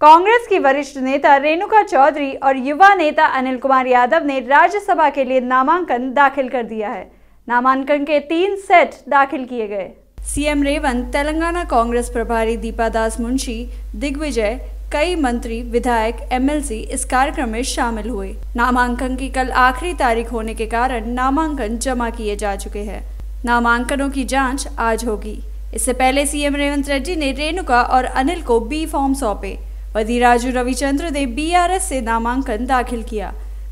कांग्रेस की वरिष्ठ नेता रेणुका चौधरी और युवा नेता अनिल कुमार यादव ने राज्यसभा के लिए नामांकन दाखिल कर दिया है। नामांकन के 3 सेट दाखिल किए गए। सीएम रेवंत, तेलंगाना कांग्रेस प्रभारी दीपा दास मुंशी, दिग्विजय, कई मंत्री, विधायक, एमएलसी इस कार्यक्रम में शामिल हुए। नामांकन की कल आखिरी तारीख होने के कारण नामांकन जमा किए जा चुके हैं। नामांकनों की जांच आज होगी। इससे पहले सीएम रेवंत रेड्डी ने रेणुका और अनिल को बी फॉर्म सौंपे। वदिराजु रविचंद्र ने बीआरएस से नामांकन दाखिल किया।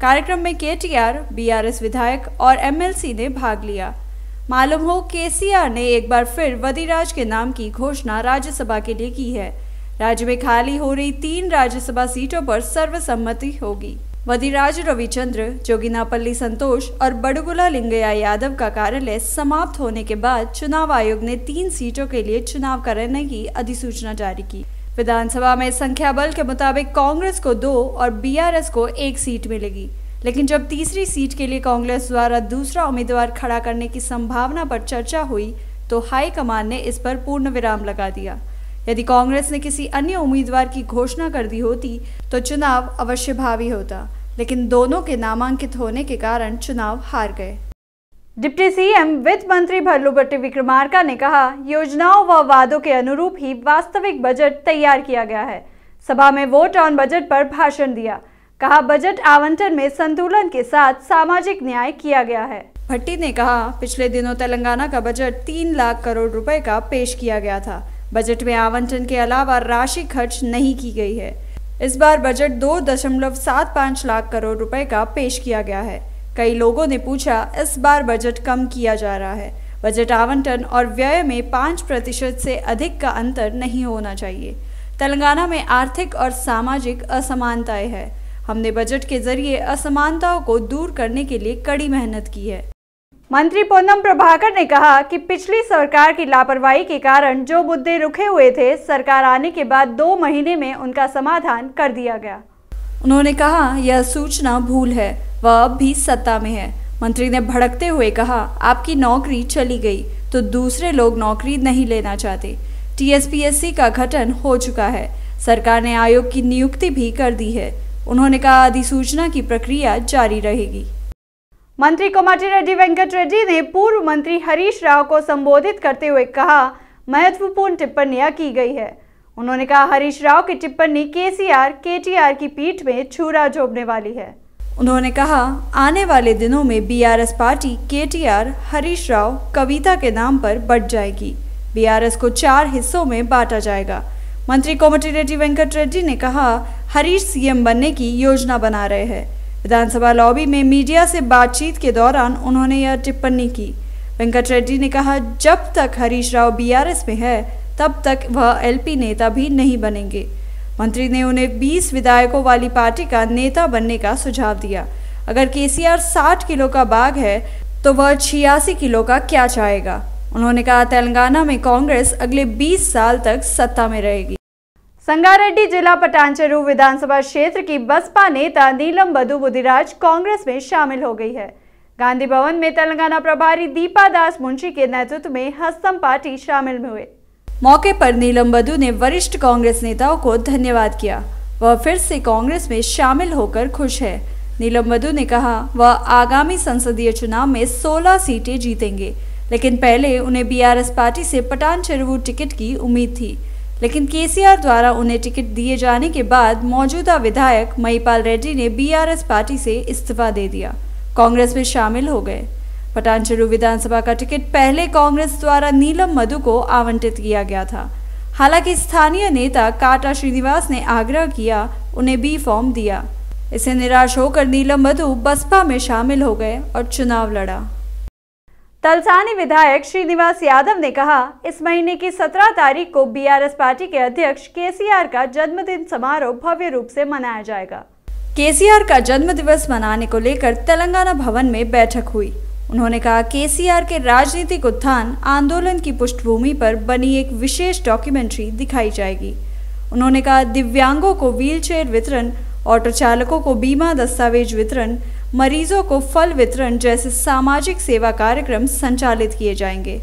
कार्यक्रम में केटीआर, बीआरएस विधायक और एमएलसी ने भाग लिया। मालूम हो केसीआर ने एक बार फिर वदिराज के नाम की घोषणा राज्यसभा के लिए की है। राज्य में खाली हो रही 3 राज्यसभा सीटों पर सर्वसम्मति होगी। वदिराजु रविचंद्र, जोगिनापल्ली संतोष और बड़गुला लिंगैया यादव का कार्यालय समाप्त होने के बाद चुनाव आयोग ने 3 सीटों के लिए चुनाव कराने की अधिसूचना जारी की। विधानसभा में संख्या बल के मुताबिक कांग्रेस को 2 और बीआरएस को 1 सीट मिलेगी, लेकिन जब तीसरी सीट के लिए कांग्रेस द्वारा दूसरा उम्मीदवार खड़ा करने की संभावना पर चर्चा हुई तो हाईकमान ने इस पर पूर्ण विराम लगा दिया। यदि कांग्रेस ने किसी अन्य उम्मीदवार की घोषणा कर दी होती तो चुनाव अवश्य भावी होता, लेकिन दोनों के नामांकित होने के कारण चुनाव हार गए। डिप्टी सीएम वित्त मंत्री भल्लूभट्टी विक्रमार्का ने कहा, योजनाओं व वादों के अनुरूप ही वास्तविक बजट तैयार किया गया है। सभा में वोट ऑन बजट पर भाषण दिया। कहा, बजट आवंटन में संतुलन के साथ सामाजिक न्याय किया गया है। भट्टी ने कहा, पिछले दिनों तेलंगाना का बजट 3 लाख करोड़ रुपए का पेश किया गया था। बजट में आवंटन के अलावा राशि खर्च नहीं की गई है। इस बार बजट 2.75 लाख करोड़ रुपए का पेश किया गया है। कई लोगों ने पूछा, इस बार बजट कम किया जा रहा है। बजट आवंटन और व्यय में 5% से अधिक का अंतर नहीं होना चाहिए। तेलंगाना में आर्थिक और सामाजिक असमानताएं हैं। हमने बजट के जरिए असमानताओं को दूर करने के लिए कड़ी मेहनत की है। मंत्री पोन्नम प्रभाकर ने कहा कि पिछली सरकार की लापरवाही के कारण जो मुद्दे रुके हुए थे, सरकार आने के बाद 2 महीने में उनका समाधान कर दिया गया। उन्होंने कहा, यह सूचना भूल है, वह अब भी सत्ता में है। मंत्री ने भड़कते हुए कहा, आपकी नौकरी चली गई तो दूसरे लोग नौकरी नहीं लेना चाहते। टीएसपीएससी का गठन हो चुका है। सरकार ने आयोग की नियुक्ति भी कर दी है। उन्होंने कहा, अधिसूचना की प्रक्रिया जारी रहेगी। मंत्री कोमटिरेड्डी वेंकट रेड्डी ने पूर्व मंत्री हरीश राव को संबोधित करते हुए कहा, महत्वपूर्ण टिप्पणियां की गई है। उन्होंने कहा, हरीश राव की टिप्पणी केसीआर, केटीआर की पीठ में छुरा झोंकने वाली है। उन्होंने कहा, आने वाले दिनों में बीआरएस पार्टी केटीआर, हरीश राव, कविता के नाम पर बढ़ जाएगी। बीआरएस को 4 हिस्सों में बांटा जाएगा। मंत्री कोमटिरेड्डी वेंकट रेड्डी ने कहा, हरीश सीएम बनने की योजना बना रहे हैं। विधानसभा लॉबी में मीडिया से बातचीत के दौरान उन्होंने यह टिप्पणी की। वेंकट रेड्डी ने कहा, जब तक हरीश राव बीआरएस में है तब तक वह एलपी नेता भी नहीं बनेंगे। मंत्री ने उन्हें 20 विधायकों वाली पार्टी का नेता बनने का सुझाव दिया। अगर केसीआर 60 किलो का बाघ है तो वह 86 किलो का क्या चाहेगा। उन्होंने कहा, तेलंगाना में कांग्रेस अगले 20 साल तक सत्ता में रहेगी। संगारेड्डी जिला पटानचेरू विधानसभा क्षेत्र की बसपा नेता नीलम बधु बुधिराज कांग्रेस में शामिल हो गई है। गांधी भवन में तेलंगाना प्रभारी दीपा दास मुंशी के नेतृत्व में हस्तम पार्टी शामिल हुए। मौके पर नीलम बधु ने वरिष्ठ कांग्रेस नेताओं को धन्यवाद किया। वह फिर से कांग्रेस में शामिल होकर खुश है। नीलम बधु ने कहा, वह आगामी संसदीय चुनाव में 16 सीटें जीतेंगे, लेकिन पहले उन्हें बीआरएस पार्टी से पटानचेरू टिकट की उम्मीद थी, लेकिन केसीआर द्वारा उन्हें टिकट दिए जाने के बाद मौजूदा विधायक महिपाल रेड्डी ने बीआरएस पार्टी से इस्तीफा दे दिया, कांग्रेस में शामिल हो गए। पटानचेरू विधानसभा का टिकट पहले कांग्रेस द्वारा नीलम मधु को आवंटित किया गया था। हालांकि स्थानीय नेता काटा श्रीनिवास ने आग्रह किया, उन्हें बी फॉर्म दिया। इससे निराश होकर नीलम मधु बसपा में शामिल हो गए और चुनाव लड़ा। तलसानी विधायक श्रीनिवास यादव ने कहा, इस महीने की 17 तारीख को बीआरएस पार्टी के अध्यक्ष केसीआर का जन्मदिन समारोह भव्य रूप से मनाया जाएगा। केसीआर का जन्मदिवस मनाने को लेकर तेलंगाना भवन में बैठक हुई। उन्होंने कहा, केसीआर के राजनीतिक उत्थान आंदोलन की पृष्ठभूमि पर बनी एक विशेष डॉक्यूमेंट्री दिखाई जाएगी। उन्होंने कहा, दिव्यांगों को व्हीलचेयर वितरण, ऑटो चालकों को बीमा दस्तावेज वितरण, मरीजों को फल वितरण जैसे सामाजिक सेवा कार्यक्रम संचालित किए जाएंगे।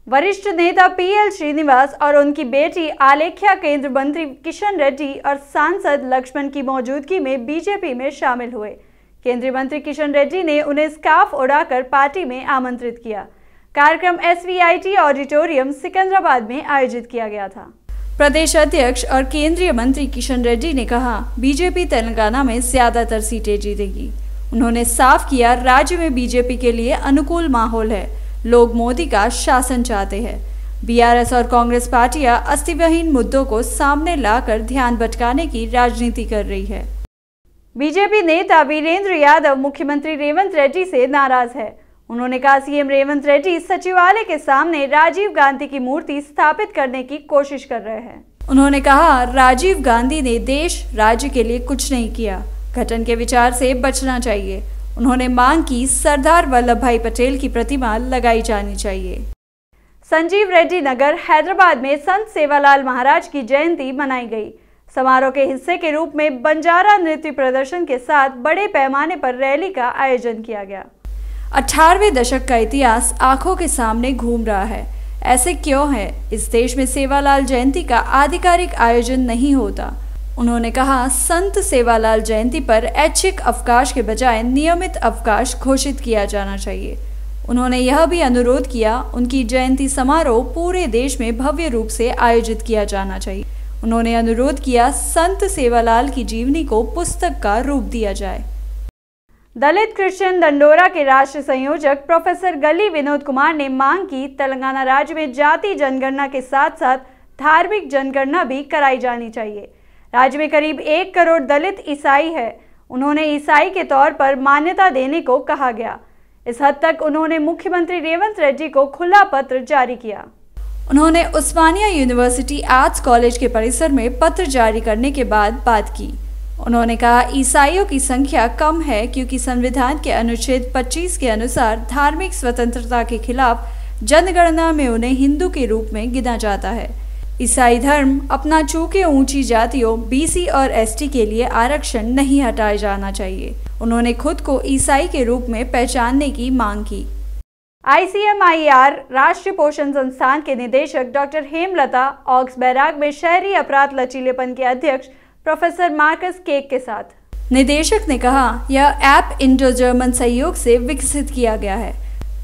वरिष्ठ नेता पीएल श्रीनिवास और उनकी बेटी आलेख्या केंद्रीय मंत्री किशन रेड्डी और सांसद लक्ष्मण की मौजूदगी में बीजेपी में शामिल हुए। केंद्रीय मंत्री किशन रेड्डी ने उन्हें स्कार्फ उड़ाकर पार्टी में आमंत्रित किया। कार्यक्रम SVIT ऑडिटोरियम सिकंदराबाद में आयोजित किया गया था। प्रदेश अध्यक्ष और केंद्रीय मंत्री किशन रेड्डी ने कहा, बीजेपी तेलंगाना में ज्यादातर सीटें जीतेगी। उन्होंने साफ किया, राज्य में बीजेपी के लिए अनुकूल माहौल है। लोग मोदी का शासन चाहते हैं। BRS और कांग्रेस पार्टियां अस्तित्वहीन मुद्दों को सामने लाकर ध्यान भटकाने की राजनीति कर रही है। बीजेपी नेता वीरेंद्र यादव मुख्यमंत्री रेवंत रेड्डी से नाराज है। उन्होंने कहा, CM रेवंत रेड्डी सचिवालय के सामने राजीव गांधी की मूर्ति स्थापित करने की कोशिश कर रहे हैं। उन्होंने कहा, राजीव गांधी ने देश राज्य के लिए कुछ नहीं किया। घटन के विचार से बचना चाहिए। उन्होंने मांग की, सरदार वल्लभ भाई पटेल की प्रतिमा लगाई जानी चाहिए। संजीव रेड्डी नगर हैदराबाद में संत सेवालाल महाराज की जयंती मनाई गई। समारोह के हिस्से के रूप में बंजारा नृत्य प्रदर्शन के साथ बड़े पैमाने पर रैली का आयोजन किया गया। 18वें दशक का इतिहास आंखों के सामने घूम रहा है। ऐसे क्यों है? इस देश में सेवालाल जयंती का आधिकारिक आयोजन नहीं होता। उन्होंने कहा, संत सेवालाल जयंती पर ऐच्छिक अवकाश के बजाय नियमित अवकाश घोषित किया जाना चाहिए। उन्होंने यह भी अनुरोध किया, उनकी जयंती समारोह पूरे देश में भव्य रूप से आयोजित किया जाना चाहिए। उन्होंने अनुरोध किया, संत सेवालाल की जीवनी को पुस्तक का रूप दिया जाए। दलित क्रिश्चियन दंडोरा के राष्ट्रीय संयोजक प्रोफेसर गली विनोद कुमार ने मांग की, तेलंगाना राज्य में जाति जनगणना के साथ साथ धार्मिक जनगणना भी कराई जानी चाहिए। राज्य में करीब 1 करोड़ दलित ईसाई है। उन्होंने ईसाई के तौर पर मान्यता देने को कहा गया। इस हद तक उन्होंने मुख्यमंत्री रेवंत रेड्डी को खुला पत्र जारी किया। उन्होंने उस्मानिया यूनिवर्सिटी आर्ट्स कॉलेज के परिसर में पत्र जारी करने के बाद बात की। उन्होंने कहा, ईसाइयों की संख्या कम है क्योंकि संविधान के अनुच्छेद 25 के अनुसार धार्मिक स्वतंत्रता के खिलाफ जनगणना में उन्हें हिंदू के रूप में गिना जाता है। ईसाई धर्म अपना चूंकि ऊंची जातियों BC और ST के लिए आरक्षण नहीं हटाया जाना चाहिए। उन्होंने खुद को ईसाई के रूप में पहचानने की मांग की। ICMIR राष्ट्रीय पोषण संस्थान के निदेशक डॉक्टर हेमलता ऑक्स बैराग में शहरी अपराध लचीलेपन के अध्यक्ष प्रोफेसर मार्कस केक के साथ। निदेशक ने कहा, यह ऐप इंडो जर्मन सहयोग से विकसित किया गया है।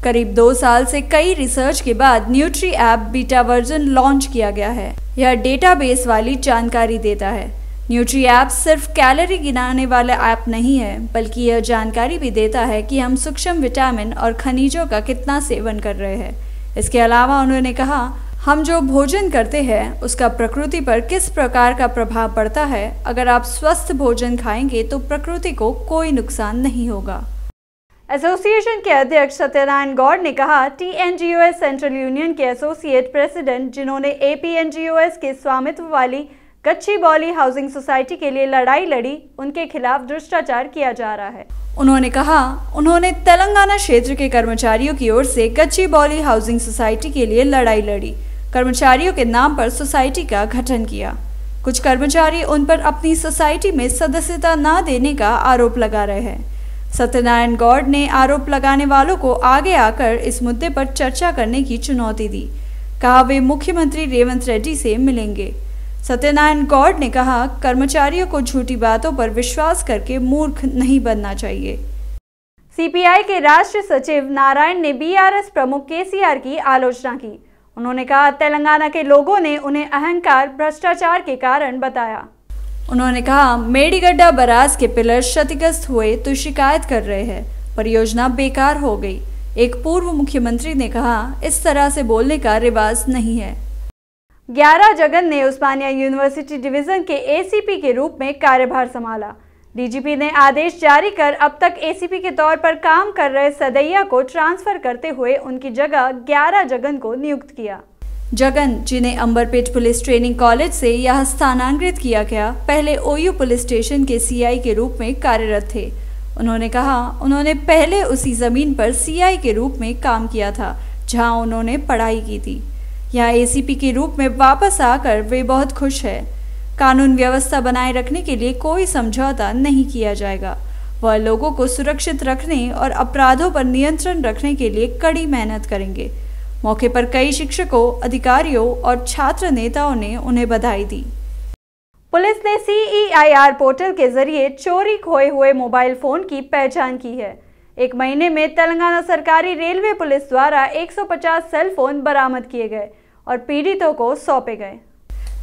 करीब 2 साल से कई रिसर्च के बाद nutri app beta version launch किया गया है। यह डेटाबेस वाली जानकारी देता है। न्यूट्री ऐप सिर्फ कैलोरी गिनाने वाला ऐप नहीं है, बल्कि यह जानकारी भी देता है कि हम सूक्ष्म विटामिन और खनिजों का कितना सेवन कर रहे हैं। इसके अलावा उन्होंने कहा, हम जो भोजन करते हैं उसका प्रकृति पर किस प्रकार का प्रभाव पड़ता है। अगर आप स्वस्थ भोजन खाएंगे तो प्रकृति को कोई नुकसान नहीं होगा। एसोसिएशन के अध्यक्ष सत्यनारायण गौड़ ने कहा, TNGOS सेंट्रल यूनियन के एसोसिएट प्रेसिडेंट जिन्होंने APNGOS के स्वामित्व वाली गच्चीबौली हाउसिंग सोसाइटी के लिए लड़ाई लड़ी, उनके खिलाफ भ्रष्टाचार किया जा रहा है। उन्होंने कहा, उन्होंने तेलंगाना क्षेत्र के कर्मचारियों की ओर से गच्चीबौली हाउसिंग सोसाइटी के लिए लड़ाई लड़ी। कर्मचारियों के नाम पर सोसाइटी का गठन किया। कुछ कर्मचारी उन पर अपनी सोसाइटी में सदस्यता न देने का आरोप लगा रहे हैं। सत्यनारायण गौड़ ने आरोप लगाने वालों को आगे आकर इस मुद्दे पर चर्चा करने की चुनौती दी। कहा, वे मुख्यमंत्री रेवंत रेड्डी से मिलेंगे। सत्यनारायण गौड़ ने कहा, कर्मचारियों को झूठी बातों पर विश्वास करके मूर्ख नहीं बनना चाहिए। CPI के राष्ट्रीय सचिव नारायण ने BRS प्रमुख KCR की आलोचना की। उन्होंने कहा, तेलंगाना के लोगों ने उन्हें अहंकार भ्रष्टाचार के कारण बताया। उन्होंने कहा, मेडीगड्ढा बराज के पिलर क्षतिग्रस्त हुए तो शिकायत कर रहे हैं, परियोजना बेकार हो गई। एक पूर्व मुख्यमंत्री ने कहा, इस तरह से बोलने का रिवाज नहीं है। 11 जगन ने उस्मानिया यूनिवर्सिटी डिवीजन के ACP के रूप में कार्यभार संभाला। DGP ने आदेश जारी कर अब तक ACP के तौर पर काम कर रहे सदैया को ट्रांसफर करते हुए उनकी जगह 11 जगन को नियुक्त किया। जगन, जिन्हें अंबरपेट पुलिस ट्रेनिंग कॉलेज से यह स्थानांतरित किया गया, पहले OU पुलिस स्टेशन के CI के रूप में कार्यरत थे। उन्होंने कहा, उन्होंने पहले उसी जमीन पर CI के रूप में काम किया था जहां उन्होंने पढ़ाई की थी। यहाँ ACP के रूप में वापस आकर वे बहुत खुश हैं। कानून व्यवस्था बनाए रखने के लिए कोई समझौता नहीं किया जाएगा। वह लोगों को सुरक्षित रखने और अपराधों पर नियंत्रण रखने के लिए कड़ी मेहनत करेंगे। मौके पर कई शिक्षकों, अधिकारियों और छात्र नेताओं ने उन्हें बधाई दी। पुलिस ने CEIR पोर्टल के जरिए चोरी खोए हुए मोबाइल फोन की पहचान की है। एक महीने में तेलंगाना सरकारी रेलवे पुलिस द्वारा 150 सेल फोन बरामद किए गए और पीड़ितों को सौंपे गए।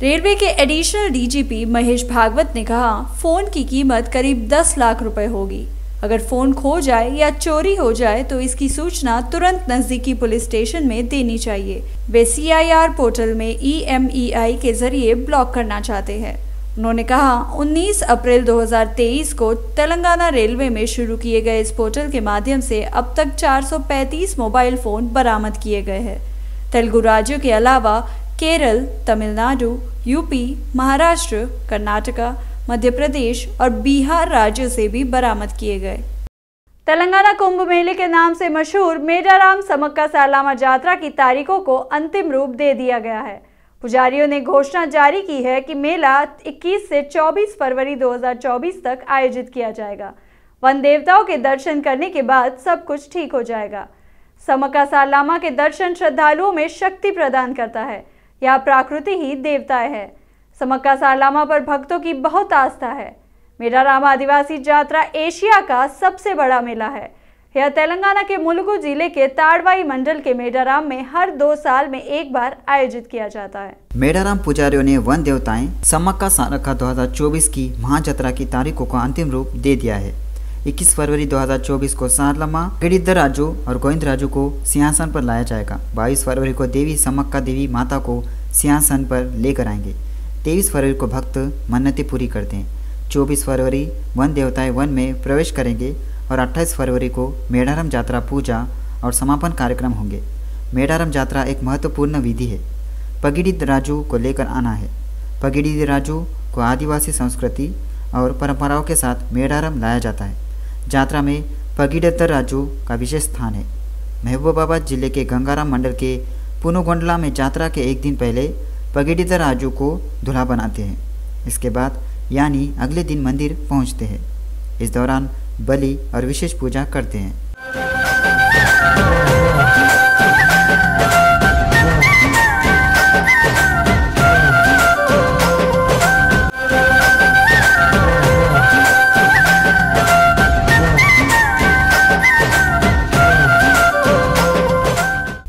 रेलवे के एडिशनल DGP महेश भागवत ने कहा, फोन की कीमत करीब 10 लाख रुपए होगी। अगर फोन खो जाए या चोरी हो जाए तो इसकी सूचना तुरंत नजदीकी पुलिस स्टेशन में देनी चाहिए। वे CIR पोर्टल में EMEI के जरिए ब्लॉक करना चाहते हैं। उन्होंने कहा, 19 अप्रैल 2023 को तेलंगाना रेलवे में शुरू किए गए इस पोर्टल के माध्यम से अब तक 435 मोबाइल फोन बरामद किए गए हैं। तेलुगु राज्यों के अलावा केरल, तमिलनाडु, UP, महाराष्ट्र, कर्नाटका, मध्य प्रदेश और बिहार राज्यों से भी बरामद किए गए। तेलंगाना कुंभ मेले के नाम से मशहूर मेडाराम समक्का सारलम्मा यात्रा की तारीखों को अंतिम रूप दे दिया गया है। पुजारियों ने घोषणा जारी की है कि मेला 21 से 24 फरवरी 2024 तक आयोजित किया जाएगा। वन देवताओं के दर्शन करने के बाद सब कुछ ठीक हो जाएगा। समक्का सारलम्मा के दर्शन श्रद्धालुओं में शक्ति प्रदान करता है। यह प्रकृति ही देवताएं है। समक्का सारलम्मा पर भक्तों की बहुत आस्था है। मेडाराम आदिवासी यात्रा एशिया का सबसे बड़ा मेला है। यह तेलंगाना के मुलुगु जिले के ताड़वाई मंडल के मेडाराम में हर 2 साल में एक बार आयोजित किया जाता है। मेडाराम पुजारियों ने वन देवताएं समक्का सारलम्मा 2024 की महायात्रा की तारीखों को अंतिम रूप दे दिया है। 21 फरवरी 2024 को सारलम्मा गिरिधराजू और गोविंदराजू को सिंहासन पर लाया जाएगा। 22 फरवरी को देवी समक्का देवी माता को सिंहासन पर लेकर आएंगे। 23 फरवरी को भक्त मन्नतें पूरी करते हैं। 24 फरवरी वन देवताएं वन में प्रवेश करेंगे और 28 फरवरी को मेडाराम यात्रा पूजा और समापन कार्यक्रम होंगे। मेडाराम यात्रा एक महत्वपूर्ण विधि है। पगिडिद्धराजू को लेकर आना है। पगिडिद्धराजू को आदिवासी संस्कृति और परंपराओं के साथ मेडाराम लाया जाता है। यात्रा में पगिडिद्धराजू का विशेष स्थान है। महबूबाबाद जिले के गंगाराम मंडल के पुनुगोंडला में यात्रा के एक दिन पहले पगिडिद्धराजू को दूल्हा बनाते हैं। इसके बाद यानी अगले दिन मंदिर पहुंचते हैं। इस दौरान बलि और विशेष पूजा करते हैं।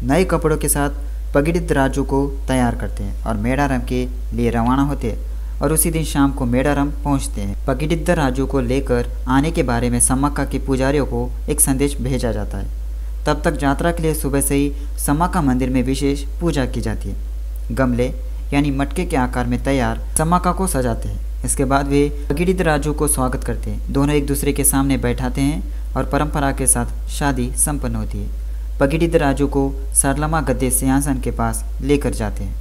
नए कपड़ों के साथ पगिडिद्धराजू को तैयार करते हैं और मेडाराम के लिए रवाना होते हैं और उसी दिन शाम को मेडाराम पहुंचते हैं। पगिडिद्धराजू को लेकर आने के बारे में समक्का के पुजारियों को एक संदेश भेजा जाता है। तब तक यात्रा के लिए सुबह से ही समक्का मंदिर में विशेष पूजा की जाती है। गमले यानी मटके के आकार में तैयार समक्का को सजाते हैं। इसके बाद वे पगिडिद्धराजू को स्वागत करते हैं। दोनों एक दूसरे के सामने बैठाते हैं और परंपरा के साथ शादी संपन्न होती है। पगिडिद्धराजू को सारलम्मा गद्दे सिंहासन के पास लेकर जाते हैं।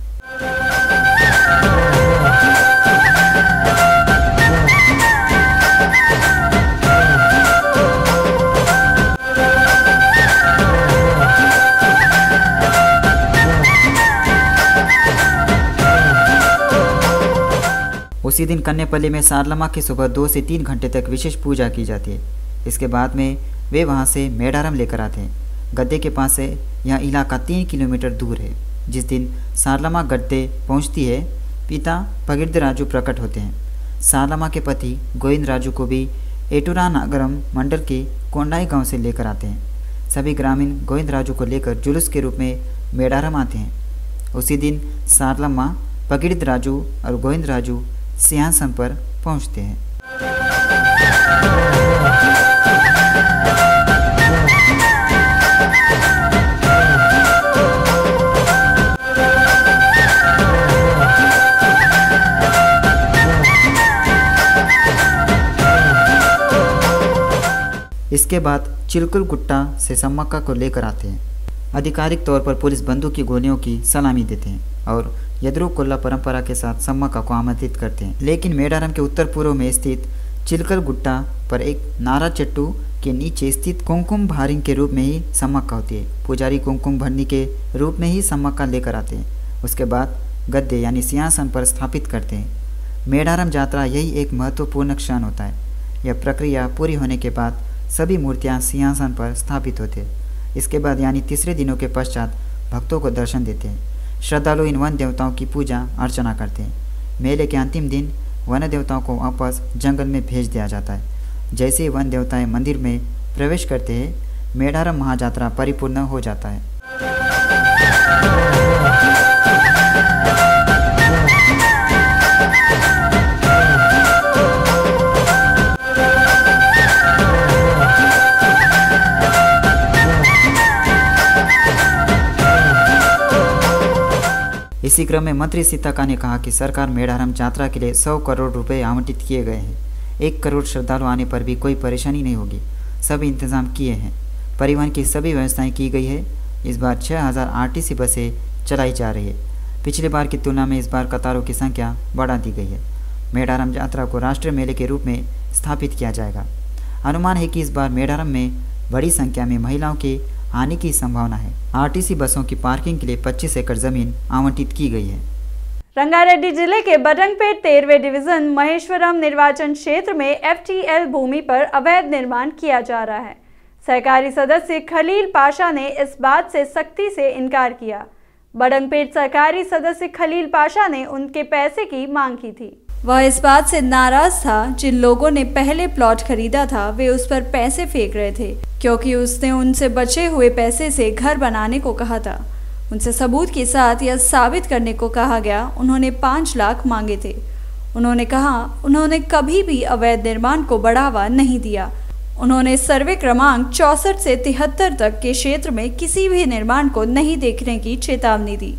उसी दिन कन्नेपल्ली में सारलम्मा की सुबह 2 से 3 घंटे तक विशेष पूजा की जाती है। इसके बाद में वे वहां से मेडाराम लेकर आते हैं। गद्दे के पास से यह इलाका 3 किलोमीटर दूर है। जिस दिन सारलम्मा गद्दे पहुंचती है, पिता पगिडिद्धराजू प्रकट होते हैं। सारलम्मा के पति गोविंदराजू को भी एटूरा नगरम मंडल के कोंडाई गांव से लेकर आते हैं। सभी ग्रामीण गोविंदराजू को लेकर जुलूस के रूप में मेडाराम आते हैं। उसी दिन सारलम्मा, पगिडिद्धराजू और गोविंदराजू सिंहासन पर पहुंचते हैं। इसके बाद चिलकुल गुट्टा से समक्का को लेकर आते हैं। आधिकारिक तौर पर पुलिस बंदूक की गोलियों की सलामी देते हैं और यद्रू कोल्ला परंपरा के साथ समक्का को आमंत्रित करते हैं। लेकिन मेडाराम के उत्तर पूर्व में स्थित चिलकल गुट्टा पर एक नारा चट्टू के नीचे स्थित कुमकुम भारिंग के रूप में ही समक्का होती है। पुजारी कुमकुम भरनी के रूप में ही समक्का लेकर आते हैं। उसके बाद गद्दे यानी सिंहासन पर स्थापित करते हैं। मेडाराम यात्रा यही एक महत्वपूर्ण क्षण होता है। यह प्रक्रिया पूरी होने के बाद सभी मूर्तियां सिंहासन पर स्थापित होते हैं। इसके बाद यानी तीसरे दिनों के पश्चात भक्तों को दर्शन देते हैं। श्रद्धालु इन वन देवताओं की पूजा अर्चना करते हैं। मेले के अंतिम दिन वन देवताओं को वापस जंगल में भेज दिया जाता है। जैसे ही वन देवताएं मंदिर में प्रवेश करते हैं, मेडारम महाजात्रा परिपूर्ण हो जाता है। इसी क्रम में मंत्री सीताका ने कहा कि सरकार मेडारम यात्रा के लिए 100 करोड़ रुपए आवंटित किए गए हैं। 1 करोड़ श्रद्धालु आने पर भी कोई परेशानी नहीं होगी। सभी इंतजाम किए हैं। परिवहन की सभी व्यवस्थाएं की गई है। इस बार 6000 आरटीसी बसें चलाई जा रही है। पिछले बार की तुलना में इस बार कतारों की संख्या बढ़ा दी गई है। मेडारम यात्रा को राष्ट्रीय मेले के रूप में स्थापित किया जाएगा। अनुमान है कि इस बार मेडारम में बड़ी संख्या में महिलाओं के आने की संभावना है। आरटीसी बसों की पार्किंग के लिए 25 एकड़ जमीन आवंटित की गई है। रंगारेड्डी जिले के बडंगपेट 13वें डिवीजन महेश्वरम निर्वाचन क्षेत्र में FTL भूमि पर अवैध निर्माण किया जा रहा है। सहकारी सदस्य खलील पाशा ने इस बात से सख्ती से इनकार किया। बडंगपेट सहकारी सदस्य खलील पाशा ने उनके पैसे की मांग की थी। वह इस बात से नाराज था जिन लोगों ने पहले प्लॉट खरीदा था वे उस पर पैसे फेंक रहे थे, क्योंकि उसने उनसे बचे हुए पैसे से घर बनाने को कहा था। उनसे सबूत के साथ यह साबित करने को कहा गया। उन्होंने 5 लाख मांगे थे। उन्होंने कहा उन्होंने कभी भी अवैध निर्माण को बढ़ावा नहीं दिया। उन्होंने सर्वे क्रमांक 64 से 73 तक के क्षेत्र में किसी भी निर्माण को नहीं देखने की चेतावनी दी।